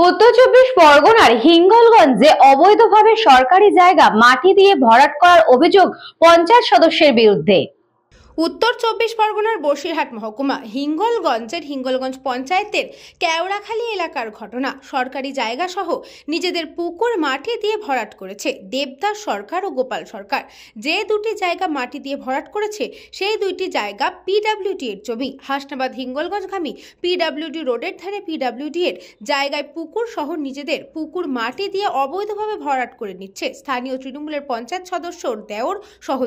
উত্তর চব্বিশ পরগনার হিঙ্গলগঞ্জে অবৈধভাবে সরকারি জায়গা মাটি দিয়ে ভরাট করার অভিযোগ পঞ্চায়েত সদস্যের বিরুদ্ধে। উত্তর চব্বিশ পরগনার বসিরহাট মহকুমা হিঙ্গলগঞ্জের হিঙ্গলগঞ্জ পঞ্চায়েতের কেওড়াখালী এলাকার ঘটনা। সরকারি জায়গা সহ নিজেদের পুকুর মাটি দিয়ে ভরাট করেছে দেবদাস সরকার ও গোপাল সরকার। যে দুটি জায়গা মাটি দিয়ে ভরাট করেছে সেই দুইটি জায়গা পিডব্লিউডি এর জমি। হাসনাবাদ হিঙ্গলগঞ্জগামী পিডব্লিউডি রোডের ধারে পিডব্লিউডি এর জায়গায় পুকুর সহ নিজেদের পুকুর মাটি দিয়ে অবৈধভাবে ভরাট করে নিচ্ছে স্থানীয় তৃণমূলের পঞ্চায়েত সদস্যর দেওর সহ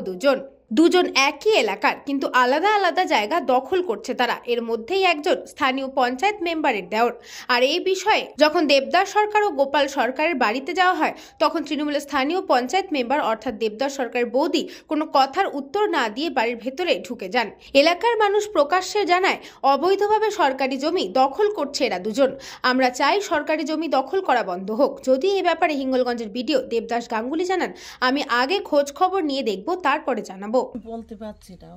দুজন একই এলাকার, কিন্তু আলাদা আলাদা জায়গা দখল করছে তারা। এর মধ্যেই একজন স্থানীয় পঞ্চায়েত মেম্বারের দেওর। আর এই বিষয়ে যখন দেবদাস সরকার ও গোপাল সরকারের বাড়িতে যাওয়া হয় তখন তৃণমূলের স্থানীয় পঞ্চায়েত মেম্বার অর্থাৎ দেবদাস সরকারের বৌদি কোনো কথার উত্তর না দিয়ে বাড়ির ভেতরে ঢুকে যান। এলাকার মানুষ প্রকাশ্যে জানায় অবৈধভাবে সরকারি জমি দখল করছে এরা দুজন। আমরা চাই সরকারি জমি দখল করা বন্ধ হোক। যদি এই ব্যাপারে হিঙ্গলগঞ্জের বিডিও দেবদাস গাঙ্গুলি জানান, আমি আগে খোঁজ খবর নিয়ে দেখব, তারপরে জানাবো। বলতে পারছি না,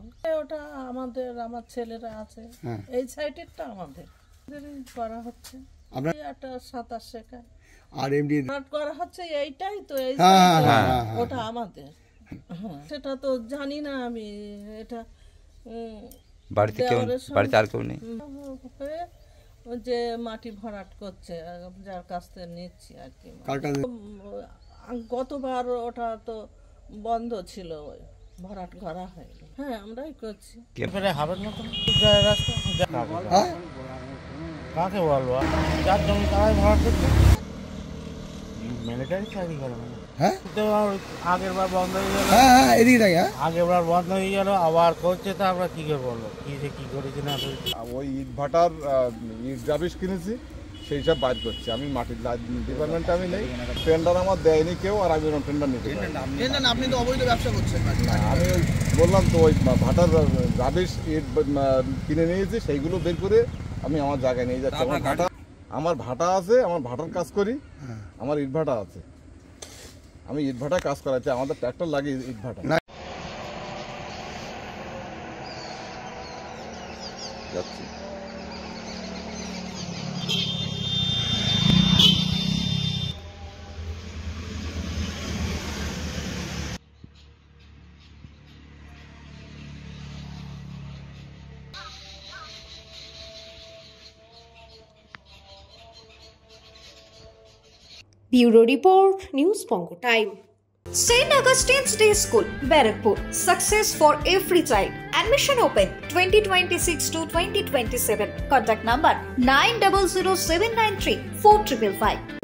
ওটা আমার ছেলেরা আছে, এই সাইডেরটা আমাদের করা হচ্ছে, একটা 27 শেখায় আর এমনি করা হচ্ছে, এইটাই তো এই ওটা আমাদের। সেটা তো জানি না আমি, এটা বাড়িতে আর কেউ নেই যে মাটি ভরাট করছে যার কাছ থেকে নিচ্ছি আর কি। গতবার ওটা তো বন্ধ ছিল, ভরাট করা হয়নি। হ্যাঁ, আমরাই করছি। কাকে বলবো, যার জমি তারাই ভরাট করছে, মিলিটারি চাকরি করে। আগের বার বন্ধ হয়ে গেল, আগের বার বন্ধ হয়ে গেল, আবার করছে, তা আমরা কি করে বলবো কি করেছি না করেছি। ওই ইট ভাটার ইট রাবিশ কিনেছি, সেই সব বাদ করছি। আমি মাটির ডিপার্টমেন্টে আমি নেই, টেন্ডার আমার দেয়নি কেউ, আর আমি টেন্ডার নিতে পারি। আপনি তো অবৈধ ব্যবসা করছেন। আমি ওই বললাম তো, ওই ভাটার রাবিশ ইট কিনে নিয়েছি, সেইগুলো বের করে আমি আমার জায়গায় নিয়ে যাচ্ছি। আমার ভাটা আছে, আমার ভাটার কাজ করি, আমার ইট ভাটা আছে, আমি ইট ভাটা কাজ করাচ্ছি। আমাদের ট্র্যাক্টর লাগে ইট ভাটা। যাচ্ছি। Bureau Report, News Pongo Time. St. Augustine's Day School, Barakpur. Success for every child. Admission open 2026 to 2027. Contact number 900793 4555.